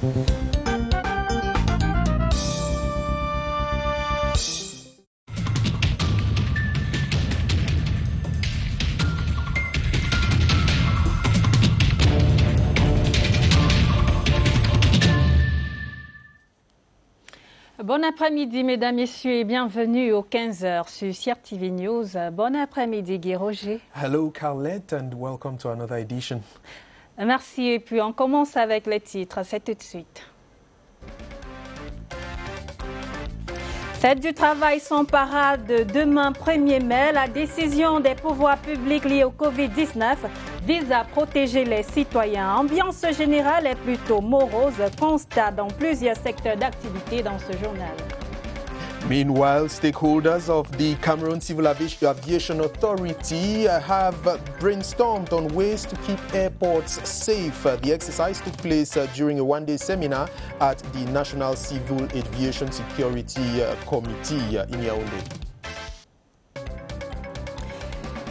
Bon après-midi, mesdames, messieurs, et bienvenue aux 15h sur CRTV News. Bon après-midi, Guy Roger. Hello, Carlette, and welcome to another edition. Merci, et puis on commence avec les titres, c'est tout de suite. Fête du travail sans parade demain 1er mai. La décision des pouvoirs publics liée au Covid-19 vise à protéger les citoyens. Ambiance générale est plutôt morose, constat dans plusieurs secteurs d'activité dans ce journal. Meanwhile, stakeholders of the Cameroon Civil Aviation Authority have brainstormed on ways to keep airports safe. The exercise took place during a one-day seminar at the National Civil Aviation Security Committee in Yaoundé.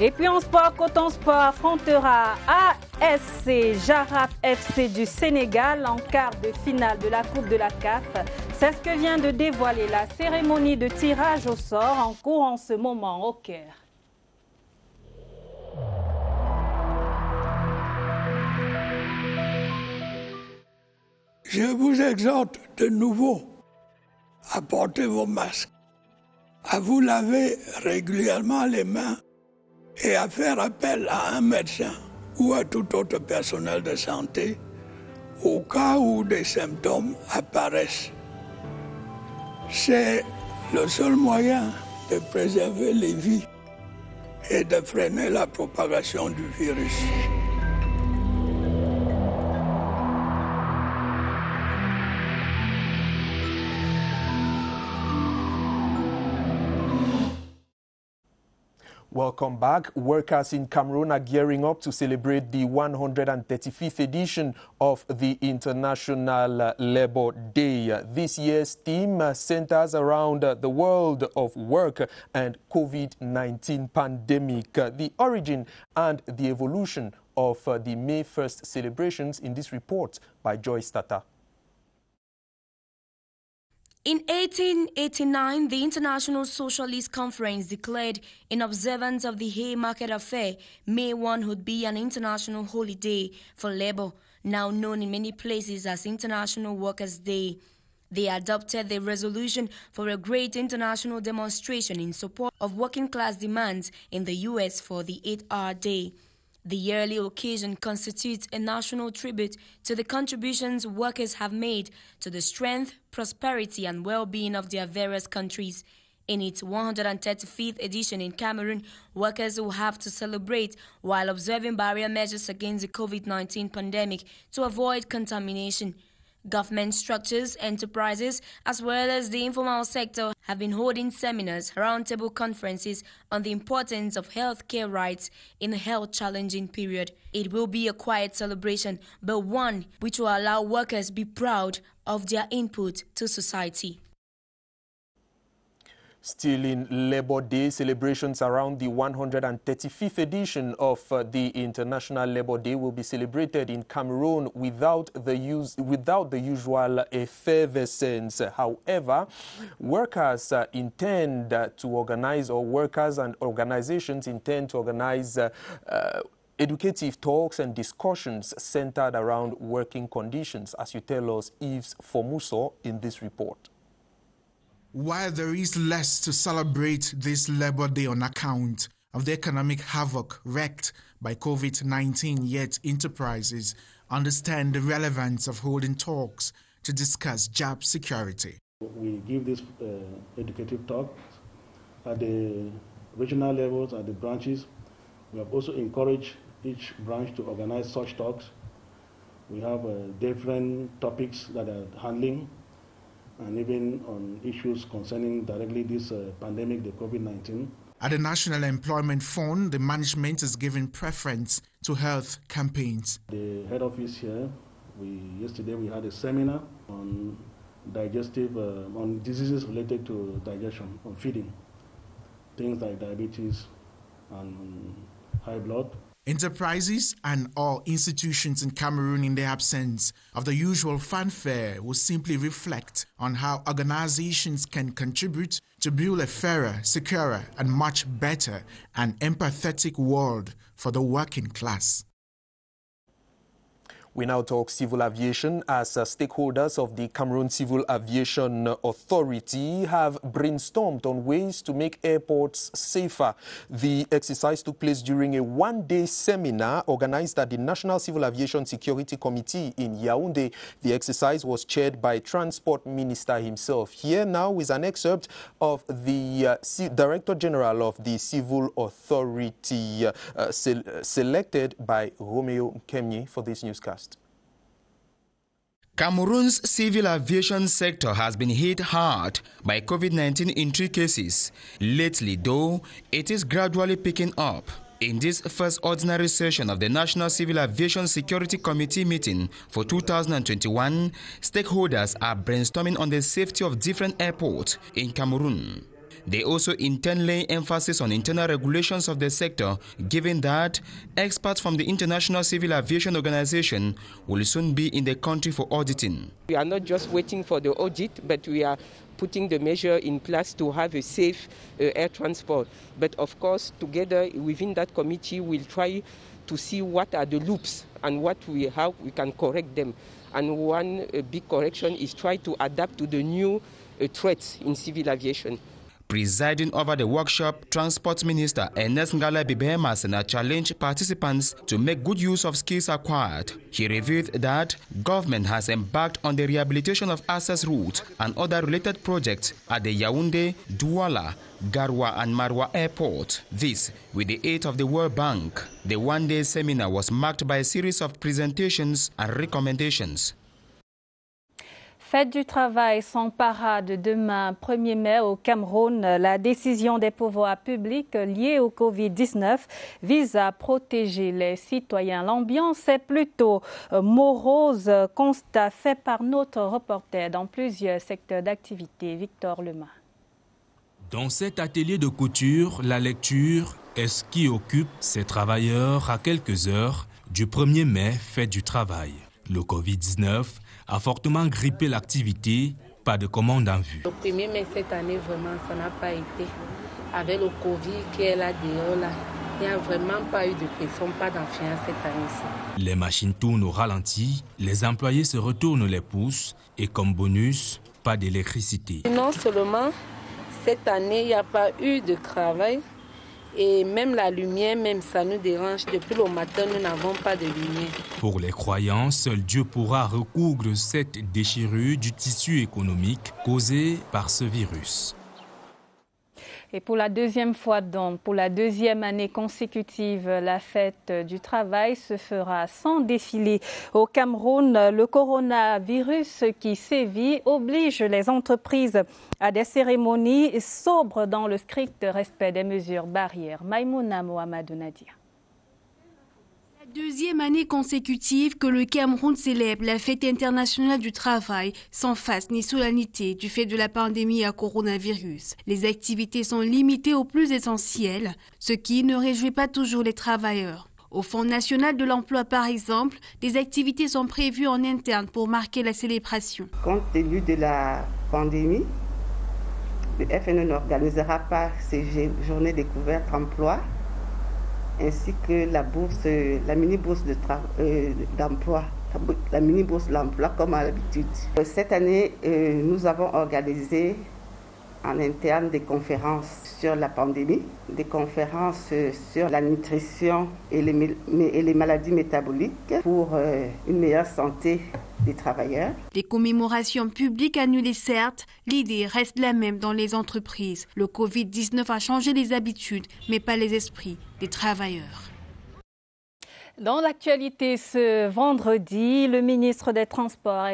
Et puis en sport, Coton Sport affrontera ASC Jaraf FC du Sénégal en quart de finale de la Coupe de la CAF. C'est ce que vient de dévoiler la cérémonie de tirage au sort en cours en ce moment au Caire. Je vous exhorte de nouveau à porter vos masques, à vous laver régulièrement les mains et à faire appel à un médecin ou à tout autre personnel de santé au cas où des symptômes apparaissent. C'est le seul moyen de préserver les vies et de freiner la propagation du virus. Welcome back. Workers in Cameroon are gearing up to celebrate the 135th edition of the International Labour Day. This year's theme centers around the world of work and COVID-19 pandemic, the origin and the evolution of the May 1st celebrations in this report by Joyce Tata. In 1889, the International Socialist Conference declared, in observance of the Haymarket Affair, May 1 would be an international holiday for labor, now known in many places as International Workers' Day. They adopted the resolution for a great international demonstration in support of working-class demands in the U.S. for the 8-hour day. The yearly occasion constitutes a national tribute to the contributions workers have made to the strength, prosperity, and well-being of their various countries. In its 135th edition in Cameroon, workers will have to celebrate while observing barrier measures against the COVID-19 pandemic to avoid contamination. Government structures, enterprises, as well as the informal sector have been holding seminars, roundtable conferences on the importance of healthcare rights in a health-challenging period. It will be a quiet celebration, but one which will allow workers to be proud of their input to society. Still in Labour Day, celebrations around the 135th edition of the International Labour Day will be celebrated in Cameroon without the usual effervescence. However, workers intend to organize, or workers and organizations intend to organize educative talks and discussions centered around working conditions, as you tell us, Yves Fomuso, in this report. While there is less to celebrate this Labour Day on account of the economic havoc wreaked by COVID-19, yet enterprises understand the relevance of holding talks to discuss job security. We give these educative talks at the regional levels, at the branches. We have also encouraged each branch to organize such talks. We have different topics that are handling, and even on issues concerning directly this pandemic, the COVID-19. At the National Employment Fund, the management is giving preference to health campaigns. The head office here, yesterday we had a seminar on on diseases related to digestion, on feeding, things like diabetes and high blood. Enterprises and all institutions in Cameroon, in the absence of the usual fanfare, will simply reflect on how organizations can contribute to build a fairer, securer, and much better and empathetic world for the working class. We now talk civil aviation as stakeholders of the Cameroon Civil Aviation Authority have brainstormed on ways to make airports safer. The exercise took place during a one-day seminar organized at the National Civil Aviation Security Committee in Yaoundé. The exercise was chaired by Transport Minister himself. Here now is an excerpt of the Director General of the Civil Authority selected by Romeo Kemnye for this newscast. Cameroon's civil aviation sector has been hit hard by COVID-19 in 3 cases. Lately, though, it is gradually picking up. In this first ordinary session of the National Civil Aviation Security Committee meeting for 2021, stakeholders are brainstorming on the safety of different airports in Cameroon. They also intend laying emphasis on internal regulations of the sector, given that experts from the International Civil Aviation Organization will soon be in the country for auditing. We are not just waiting for the audit, but we are putting the measure in place to have a safe air transport. But of course, together within that committee, we'll try to see what are the loops and how we can correct them. And one big correction is try to adapt to the new threats in civil aviation. Presiding over the workshop, Transport Minister Ernest Ngala Bibehemassena challenged participants to make good use of skills acquired. He revealed that government has embarked on the rehabilitation of access routes and other related projects at the Yaoundé, Douala, Garoua and Marwa Airport. This with the aid of the World Bank. The one-day seminar was marked by a series of presentations and recommendations. Fête du travail sans parade demain 1er mai au Cameroun. La décision des pouvoirs publics liée au Covid-19 vise à protéger les citoyens. L'ambiance est plutôt morose, constat fait par notre reporter dans plusieurs secteurs d'activité, Victor Lema. Dans cet atelier de couture, la lecture est ce qui occupe ces travailleurs à quelques heures du 1er mai, fête du travail. Le Covid-19 a fortement grippé l'activité, pas de commande en vue. Le 1er mai cette année, vraiment, ça n'a pas été. Avec le Covid qui est là dehors, là, il n'y a vraiment pas eu de pression, pas d'influence cette année-ci. Les machines tournent au ralenti, les employés se retournent les pouces et comme bonus, pas d'électricité. Non seulement cette année, il n'y a pas eu de travail. Et même la lumière, même ça nous dérange. Depuis le matin, nous n'avons pas de lumière. Pour les croyants, seul Dieu pourra recoudre cette déchirure du tissu économique causée par ce virus. Et pour la deuxième fois donc, pour la deuxième année consécutive, la fête du travail se fera sans défilé. Au Cameroun, le coronavirus qui sévit oblige les entreprises à des cérémonies sobres dans le strict respect des mesures barrières. Maïmouna Mohamedou Nadia. Deuxième année consécutive que le Cameroun célèbre la fête internationale du travail sans face ni solennité du fait de la pandémie à coronavirus. Les activités sont limitées au plus essentiel, ce qui ne réjouit pas toujours les travailleurs. Au Fonds national de l'emploi, par exemple, des activités sont prévues en interne pour marquer la célébration. Compte tenu de la pandémie, le FNE n'organisera pas ces journées découvertes emploi, ainsi que la mini-bourse d'emploi, la mini-bourse de l'emploi comme à l'habitude. Cette année, nous avons organisé en interne des conférences sur la pandémie, des conférences sur la nutrition et les maladies métaboliques pour une meilleure santé des travailleurs. Les commémorations publiques annulées certes, l'idée reste la même dans les entreprises. Le Covid-19 a changé les habitudes, mais pas les esprits des travailleurs. Dans l'actualité ce vendredi, le ministre des Transports,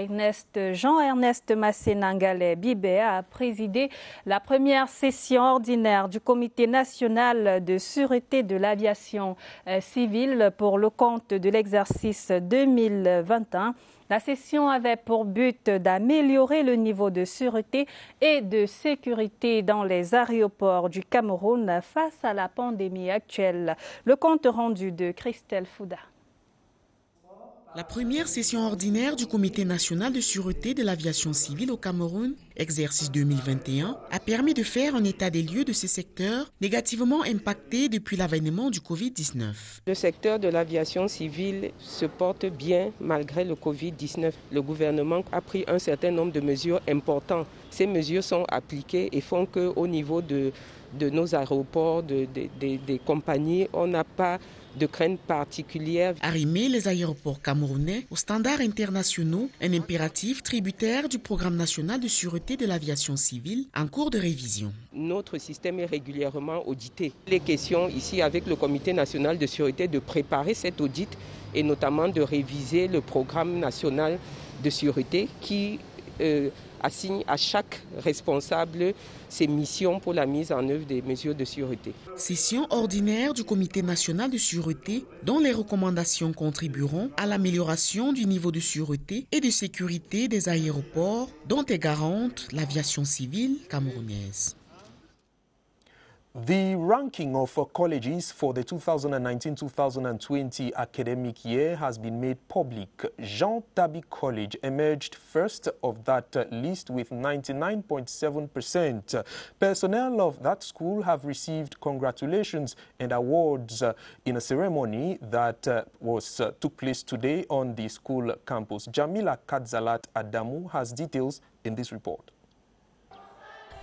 Jean-Ernest Massena Ngale Bibé, a présidé la première session ordinaire du Comité national de sûreté de l'aviation civile pour le compte de l'exercice 2021. La session avait pour but d'améliorer le niveau de sûreté et de sécurité dans les aéroports du Cameroun face à la pandémie actuelle. Le compte rendu de Christelle Fouda. La première session ordinaire du Comité national de sûreté de l'aviation civile au Cameroun, exercice 2021, a permis de faire un état des lieux de ces secteurs négativement impactés depuis l'avènement du Covid-19. Le secteur de l'aviation civile se porte bien malgré le Covid-19. Le gouvernement a pris un certain nombre de mesures importantes. Ces mesures sont appliquées et font qu'au niveau de nos aéroports, des compagnies, on n'a pas de crainte particulière. Arrimer les aéroports camerounais aux standards internationaux, un impératif tributaire du Programme national de sûreté de l'aviation civile en cours de révision. Notre système est régulièrement audité. Les questions ici avec le Comité national de sûreté de préparer cet audit et notamment de réviser le Programme national de sûreté qui assigne à chaque responsable ses missions pour la mise en œuvre des mesures de sûreté. Session ordinaire du Comité national de sûreté dont les recommandations contribueront à l'amélioration du niveau de sûreté et de sécurité des aéroports dont est garante l'aviation civile camerounaise. The ranking of colleges for the 2019-2020 academic year has been made public. Jean Tabi College emerged first of that list with 99.7%. Personnel of that school have received congratulations and awards in a ceremony that took place today on the school campus. Jamila Kadzalat Adamu has details in this report.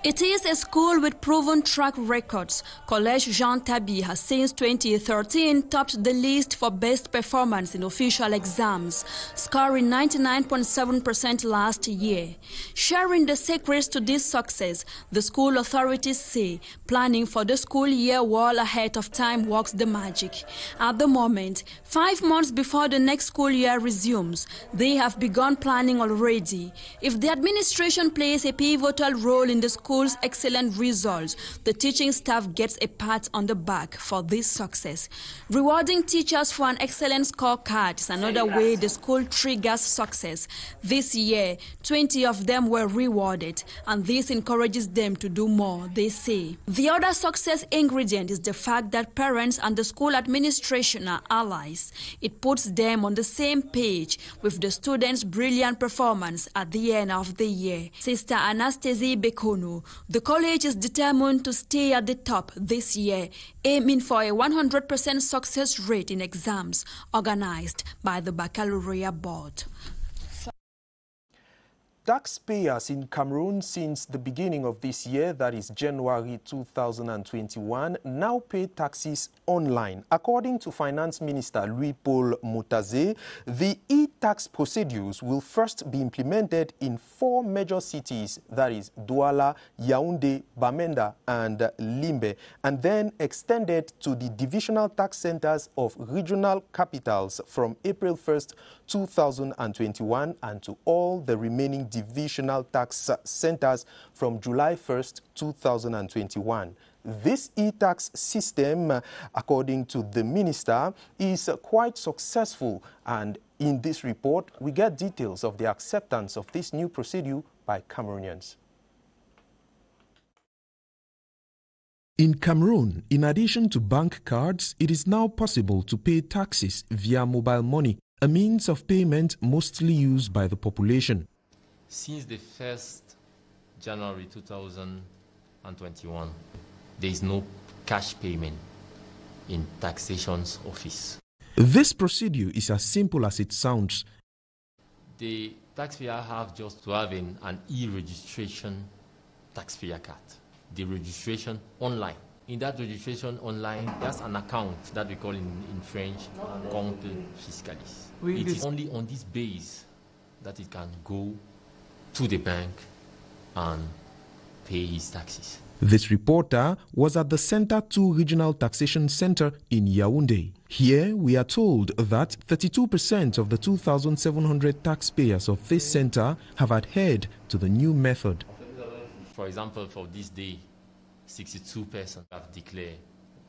It is a school with proven track records. Collège Jean Tabi has since 2013 topped the list for best performance in official exams, scoring 99.7% last year. Sharing the secrets to this success, the school authorities say planning for the school year well ahead of time works the magic. At the moment, 5 months before the next school year resumes, they have begun planning already. If the administration plays a pivotal role in the school's excellent results, the teaching staff gets a pat on the back for this success. Rewarding teachers for an excellent scorecard is another way the school triggers success. This year, 20 of them were rewarded, and this encourages them to do more, they say. The other success ingredient is the fact that parents and the school administration are allies. It puts them on the same page with the students' brilliant performance at the end of the year. Sister Anastasie Bekono, the college is determined to stay at the top this year, aiming for a 100% success rate in exams organized by the Baccalaureate Board. Taxpayers in Cameroon since the beginning of this year, that is January 2021, now pay taxes online. According to Finance Minister Louis-Paul Moutaze, the e-tax procedures will first be implemented in 4 major cities, that is Douala, Yaoundé, Bamenda and Limbe, and then extended to the divisional tax centers of regional capitals from April 1st, 2021 and to all the remaining divisional tax centers from July 1st, 2021. This e-tax system, according to the minister, is quite successful, and in this report we get details of the acceptance of this new procedure by Cameroonians. In Cameroon, in addition to bank cards, it is now possible to pay taxes via mobile money, a means of payment mostly used by the population. Since the 1st January 2021, there is no cash payment in taxation's office. This procedure is as simple as it sounds. The taxpayer have just to have an e-registration taxpayer card. The registration online. In that registration online, there's an account that we call in French, compte fiscalis. It is only on this base that it can go to the bank and pay his taxes. This reporter was at the Center 2 Regional Taxation Center in Yaoundé. Here we are told that 32% of the 2,700 taxpayers of this center have adhered to the new method. For example, for this day, 62% have declared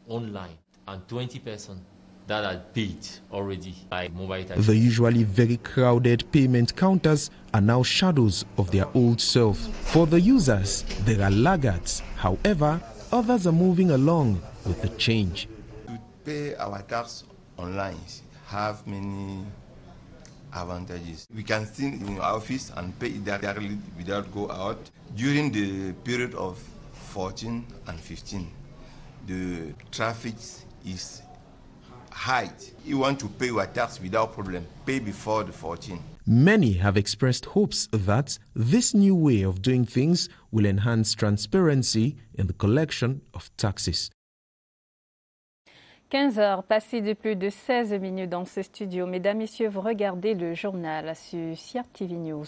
online and 20% that are paid already by mobile taxi. The usually very crowded payment counters are now shadows of their old self. For the users, there are laggards. However, others are moving along with the change. To pay our tax online have many advantages. We can sit in our office and pay it directly without go out. During the period of 14 and 15, the traffic is high. You want to pay your tax without problem, pay before the 14. Many have expressed hopes that this new way of doing things will enhance transparency in the collection of taxes. 15 heures passées de plus de 16 minutes dans ce studio. Mesdames, Messieurs, vous regardez le journal sur CRTV News.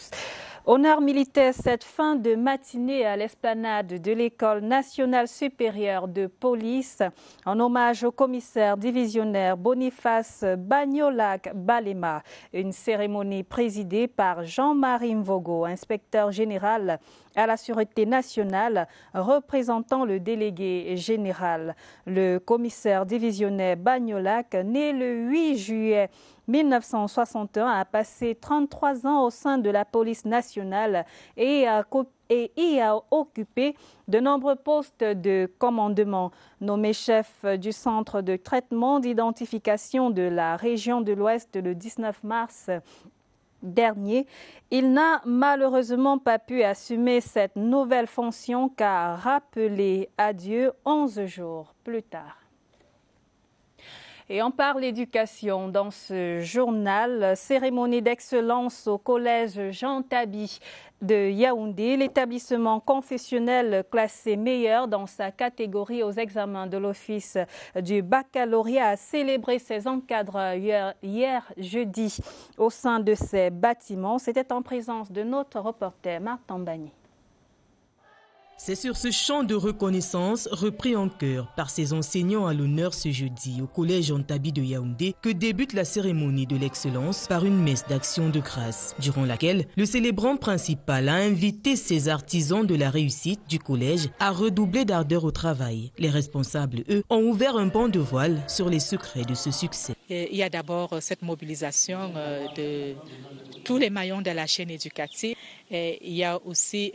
Honneur militaire cette fin de matinée à l'esplanade de l'École nationale supérieure de police en hommage au commissaire divisionnaire Boniface Bagnolac Balema. Une cérémonie présidée par Jean-Marie Mvogo, inspecteur général à la Sûreté nationale, représentant le délégué général. Le commissaire divisionnaire Bagnolac, né le 8 juillet 1961, a passé 33 ans au sein de la police nationale et y a occupé de nombreux postes de commandement. Nommé chef du centre de traitement d'identification de la région de l'Ouest le 19 mars dernier, il n'a malheureusement pas pu assumer cette nouvelle fonction car rappelé à Dieu 11 jours plus tard. Et on parle éducation dans ce journal. Cérémonie d'excellence au collège Jean Tabi de Yaoundé. L'établissement confessionnel classé meilleur dans sa catégorie aux examens de l'office du baccalauréat a célébré ses encadreurs hier jeudi au sein de ses bâtiments. C'était en présence de notre reporter Martin Bagny. C'est sur ce chant de reconnaissance repris en chœur par ses enseignants à l'honneur ce jeudi au collège Jean Tabi de Yaoundé que débute la cérémonie de l'excellence par une messe d'action de grâce, durant laquelle le célébrant principal a invité ses artisans de la réussite du collège à redoubler d'ardeur au travail. Les responsables, eux, ont ouvert un pan de voile sur les secrets de ce succès. Il y a d'abord cette mobilisation de tous les maillons de la chaîne éducative. Et il y a aussi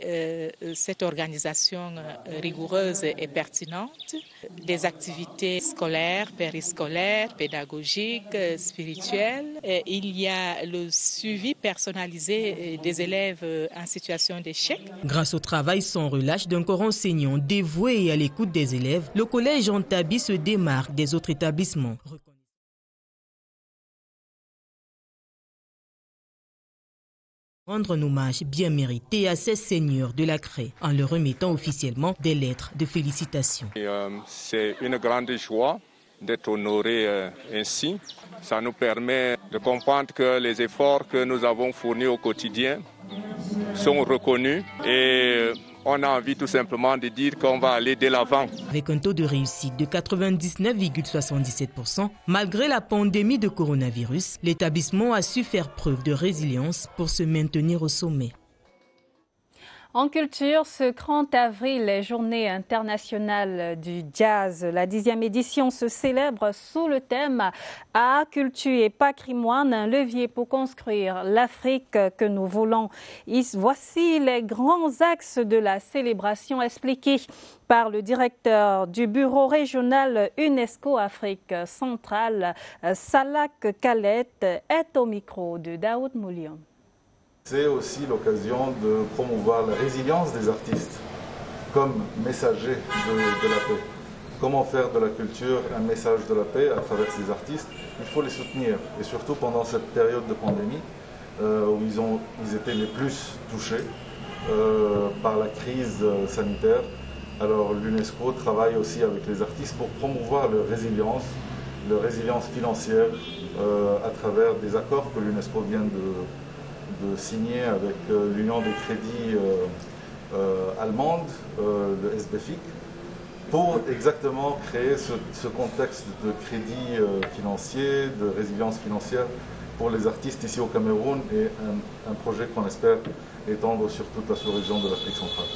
cette organisation rigoureuse et pertinente des activités scolaires, périscolaires, pédagogiques, spirituelles. Et il y a le suivi personnalisé des élèves en situation d'échec. Grâce au travail sans relâche d'un corps enseignant dévoué et à l'écoute des élèves, le collège Jean Tabi se démarque des autres établissements. Rendre un hommage bien mérité à ces seigneurs de la Craie en leur remettant officiellement des lettres de félicitations. C'est une grande joie d'être honoré ainsi. Ça nous permet de comprendre que les efforts que nous avons fournis au quotidien sont reconnus et on a envie tout simplement de dire qu'on va aller de l'avant. Avec un taux de réussite de 99,77%, malgré la pandémie de coronavirus, l'établissement a su faire preuve de résilience pour se maintenir au sommet. En culture, ce 30 avril est journée internationale du jazz. La 10e édition se célèbre sous le thème « Art, culture et patrimoine, un levier pour construire l'Afrique que nous voulons ». Voici les grands axes de la célébration expliqués par le directeur du bureau régional UNESCO Afrique centrale, Salak Khaled, est au micro de Daoud Moulion. C'est aussi l'occasion de promouvoir la résilience des artistes comme messagers de la paix. Comment faire de la culture un message de la paix à travers ces artistes? Il faut les soutenir, et surtout pendant cette période de pandémie où ils étaient les plus touchés par la crise sanitaire. Alors l'UNESCO travaille aussi avec les artistes pour promouvoir leur résilience financière à travers des accords que l'UNESCO vient de signer avec l'Union des crédits allemande, le SBFIC, pour exactement créer ce contexte de crédit financier, de résilience financière pour les artistes ici au Cameroun et un projet qu'on espère étendre sur toute la sous-région de l'Afrique centrale.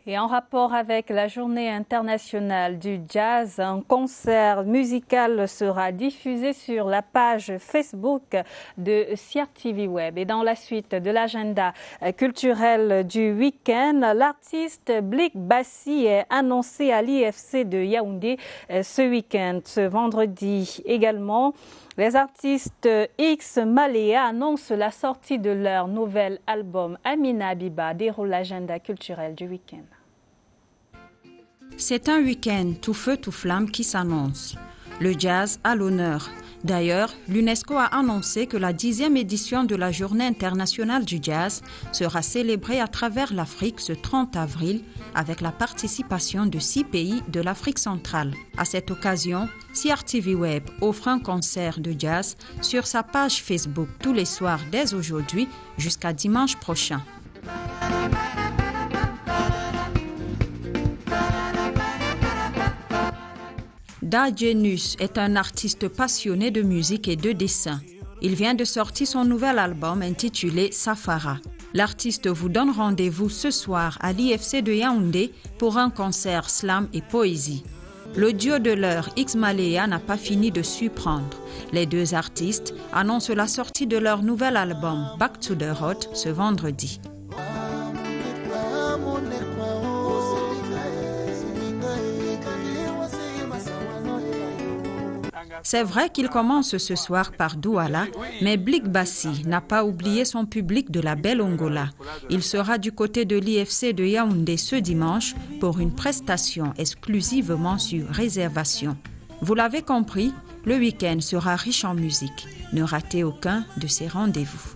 Et en rapport avec la journée internationale du jazz, un concert musical sera diffusé sur la page Facebook de CRTV Web. Et dans la suite de l'agenda culturel du week-end, l'artiste Blick Bassi est annoncé à l'IFC de Yaoundé ce week-end. Ce vendredi également, les artistes X Maléa annoncent la sortie de leur nouvel album. Amina Abiba déroule l'agenda culturel du week-end. C'est un week-end tout feu tout flamme qui s'annonce. Le jazz à l'honneur. D'ailleurs, l'UNESCO a annoncé que la 10e édition de la Journée internationale du jazz sera célébrée à travers l'Afrique ce 30 avril avec la participation de 6 pays de l'Afrique centrale. À cette occasion, CRTV Web offre un concert de jazz sur sa page Facebook tous les soirs dès aujourd'hui jusqu'à dimanche prochain. Da Genus est un artiste passionné de musique et de dessin. Il vient de sortir son nouvel album intitulé Safara. L'artiste vous donne rendez-vous ce soir à l'IFC de Yaoundé pour un concert slam et poésie. Le duo de l'heure X Maléa n'a pas fini de surprendre. Les deux artistes annoncent la sortie de leur nouvel album Back to the Road ce vendredi. C'est vrai qu'il commence ce soir par Douala, mais Blick Bassi n'a pas oublié son public de la belle Angola. Il sera du côté de l'IFC de Yaoundé ce dimanche pour une prestation exclusivement sur réservation. Vous l'avez compris, le week-end sera riche en musique. Ne ratez aucun de ces rendez-vous.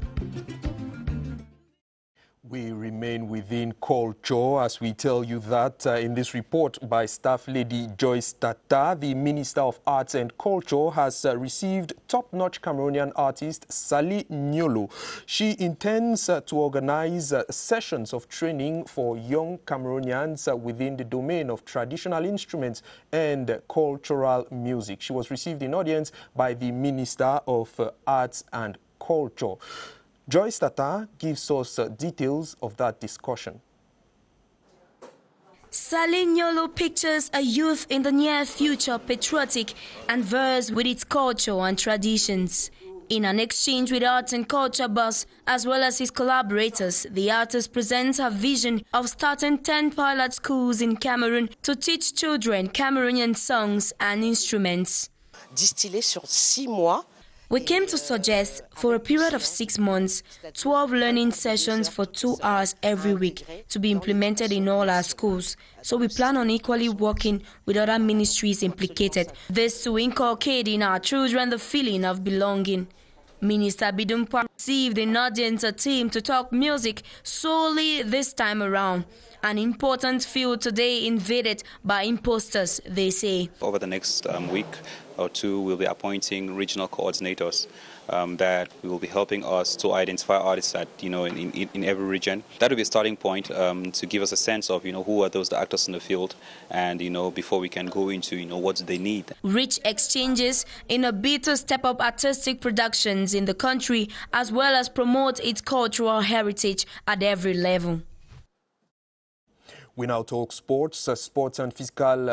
We remain within culture as we tell you that in this report by Staff Lady Joyce Tata, the Minister of Arts and Culture has received top-notch Cameroonian artist Sali Nyolo. She intends to organize sessions of training for young Cameroonians within the domain of traditional instruments and cultural music. She was received in audience by the Minister of Arts and Culture. Joyce Tata gives us details of that discussion. Sali Nyolo pictures a youth in the near future patriotic and versed with its culture and traditions. In an exchange with Arts and Culture Boss, as well as his collaborators, the artist presents her vision of starting 10 pilot schools in Cameroon to teach children Cameroonian songs and instruments. Distillé sur 6 mois. We came to suggest, for a period of 6 months, 12 learning sessions for 2 hours every week to be implemented in all our schools. So we plan on equally working with other ministries implicated. This to inculcate in our children the feeling of belonging. Minister Bidumpa received in audience a team to talk music solely this time around. An important field today invaded by imposters, they say. Over the next week or two, we'll be appointing regional coordinators that will be helping us to identify artists that, in every region. That will be a starting point to give us a sense of, who are those actors in the field and, before we can go into, what they need. Rich exchanges in a bid to step up artistic productions in the country as well as promote its cultural heritage at every level. We now talk sports. Sports and Physical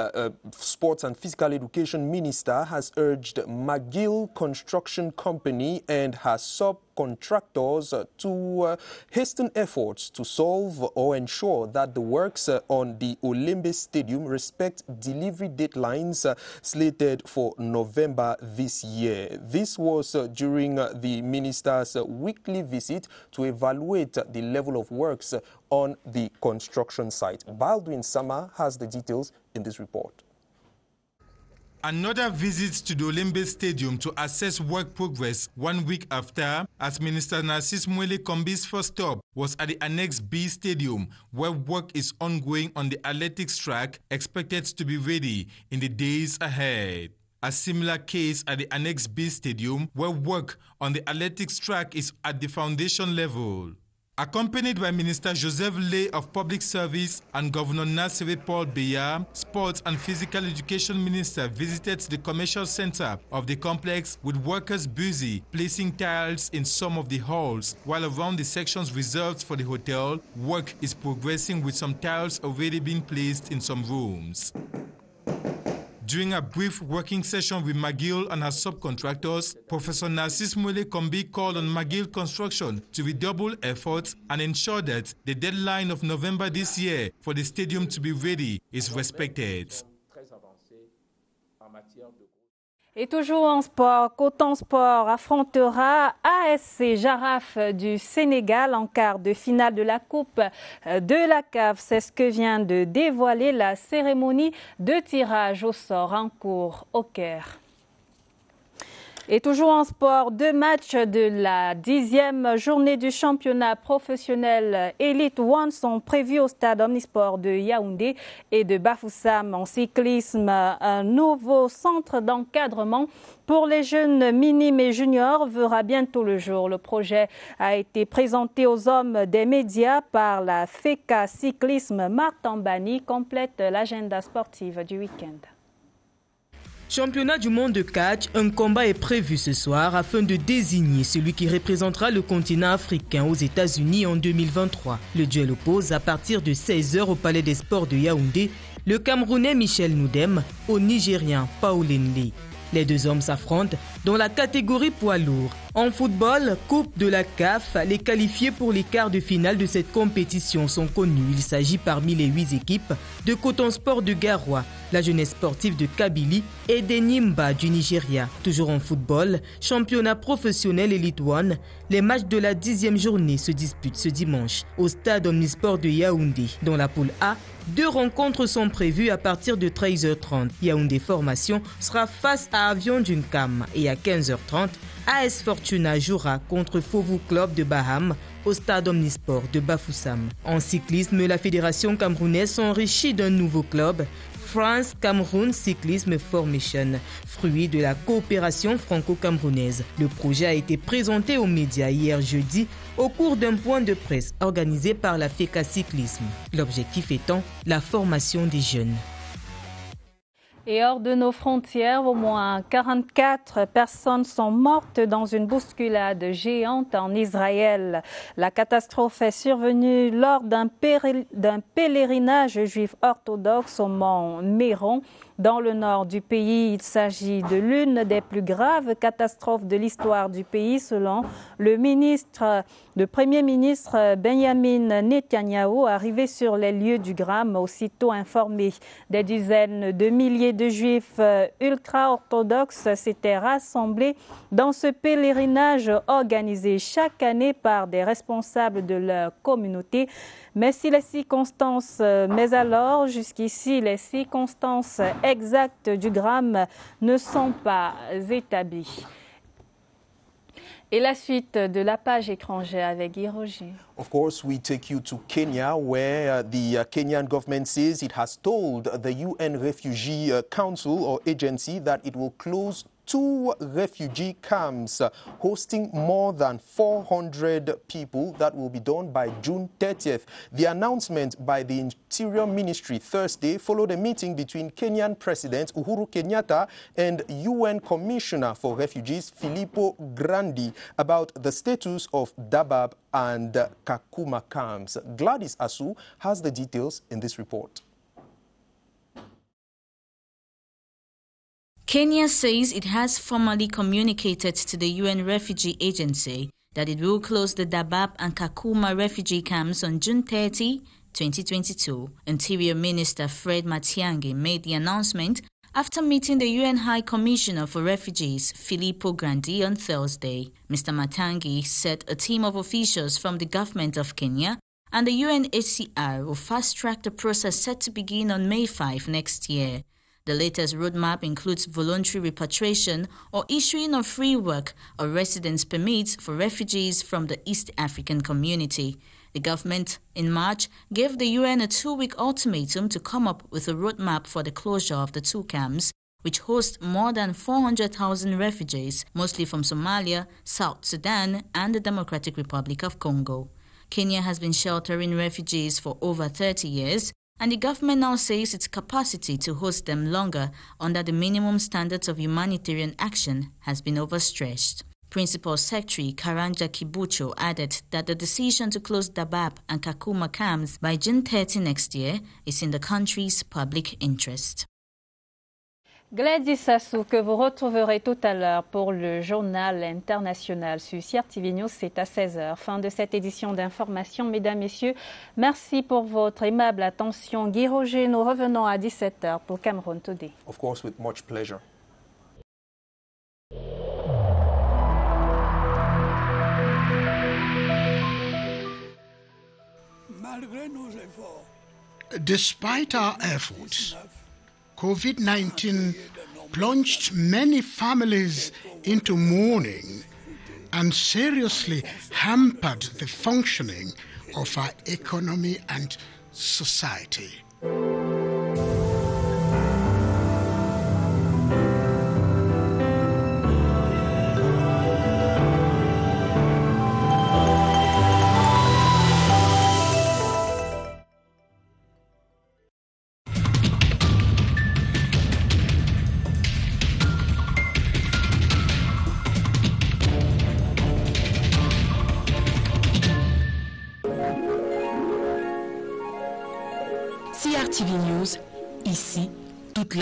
Education Minister has urged McGill Construction Company and her subcontractors to hasten efforts to solve or ensure that the works on the Olembe Stadium respect delivery deadlines slated for November this year. This was during the minister's weekly visit to evaluate the level of works on the construction site. Baldwin Sama has the details in this report. Another visit to the Olembe Stadium to assess work progress 1 week after, as Minister Narcisse Mwele Kombi's first stop was at the Annex B Stadium, where work is ongoing on the athletics track, expected to be ready in the days ahead. A similar case at the Annex B Stadium, where work on the athletics track is at the foundation level. Accompanied by Minister Joseph Lay of Public Service and Governor Nasiri Paul Biya, Sports and Physical Education Minister visited the commercial center of the complex with workers busy placing tiles in some of the halls, while around the sections reserved for the hotel, work is progressing with some tiles already being placed in some rooms. During a brief working session with McGill and her subcontractors, Professor Narcisse Mwele Kombi called on McGill Construction to redouble efforts and ensure that the deadline of November this year for the stadium to be ready is respected. Et toujours en sport, Coton Sport affrontera ASC Jaraf du Sénégal en quart de finale de la Coupe de la CAF. C'est ce que vient de dévoiler la cérémonie de tirage au sort en cours au Caire. Et toujours en sport, 2 matchs de la 10e journée du championnat professionnel Elite One sont prévus au stade Omnisport de Yaoundé et de Bafoussam. En cyclisme, un nouveau centre d'encadrement pour les jeunes minimes et juniors verra bientôt le jour. Le projet a été présenté aux hommes des médias par la FECA Cyclisme. Martin Bani complète l'agenda sportif du week-end. Championnat du monde de catch, un combat est prévu ce soir afin de désigner celui qui représentera le continent africain aux États-Unis en 2023. Le duel oppose à partir de 16h au Palais des Sports de Yaoundé le Camerounais Michel Noudem au Nigérien Pauline Lee. Les deux hommes s'affrontent dans la catégorie poids lourd. En football, Coupe de la CAF, les qualifiés pour les quarts de finale de cette compétition sont connus. Il s'agit parmi les 8 équipes de Coton Sport de Garoua, la jeunesse sportive de Kabylie et des Nimba du Nigeria. Toujours en football, championnat professionnel Elite One, les matchs de la 10e journée se disputent ce dimanche au stade Omnisport de Yaoundé. Dans la poule A, 2 rencontres sont prévues à partir de 13h30. Yaoundé Formation sera face à Avion d'Unkam et à 15h30, AS Fortuna jouera contre Fovu Club de Baham au stade Omnisport de Bafoussam. En cyclisme, la fédération camerounaise s'enrichit d'un nouveau club, France Cameroun Cyclisme Formation, fruit de la coopération franco-camerounaise. Le projet a été présenté aux médias hier jeudi au cours d'un point de presse organisé par la FECA Cyclisme. L'objectif étant la formation des jeunes. Et hors de nos frontières, au moins 44 personnes sont mortes dans une bousculade géante en Israël. La catastrophe est survenue lors d'un pèlerinage juif orthodoxe au mont Méron. Dans le nord du pays, il s'agit de l'une des plus graves catastrophes de l'histoire du pays, selon le Premier ministre Benjamin Netanyahou, arrivé sur les lieux du drame, aussitôt informé. Des dizaines de milliers de juifs ultra-orthodoxes s'étaient rassemblés dans ce pèlerinage organisé chaque année par des responsables de leur communauté. Mais alors, jusqu'ici, les circonstances exactes du drame ne sont pas établies. Et la suite de la page étrangère avec Guy Roger. Of course, we take you to Kenya, where the Kenyan government says it has told the UN Refugee Council or agency that it will close 2 refugee camps hosting more than 400 people. That will be done by June 30th. The announcement by the Interior Ministry Thursday followed a meeting between Kenyan President Uhuru Kenyatta and UN Commissioner for Refugees Filippo Grandi about the status of Dadaab and Kakuma camps. Gladys Asu has the details in this report. Kenya says it has formally communicated to the UN Refugee Agency that it will close the Dadaab and Kakuma refugee camps on June 30, 2022. Interior Minister Fred Matiang'i made the announcement after meeting the UN High Commissioner for Refugees, Filippo Grandi, on Thursday. Mr. Matiang'i said a team of officials from the government of Kenya and the UNHCR will fast-track the process set to begin on May 5 next year. The latest roadmap includes voluntary repatriation or issuing of free work or residence permits for refugees from the East African community. The government, in March, gave the UN a 2-week ultimatum to come up with a roadmap for the closure of the 2 camps, which host more than 400,000 refugees, mostly from Somalia, South Sudan, and the Democratic Republic of Congo. Kenya has been sheltering refugees for over 30 years, and the government now says its capacity to host them longer under the minimum standards of humanitarian action has been overstretched. Principal Secretary Karanja Kibucho added that the decision to close Dabab and Kakuma camps by June 30 next year is in the country's public interest. Gladys Sassou, que vous retrouverez tout à l'heure pour le journal international sur CRTV News, c'est à 16h. Fin de cette édition d'information, mesdames, messieurs. Merci pour votre aimable attention. Guy Roger, nous revenons à 17h pour Cameroun Today. Of course, with much pleasure. Despite our efforts, COVID-19 plunged many families into mourning and seriously hampered the functioning of our economy and society. CRTV News, ici, toute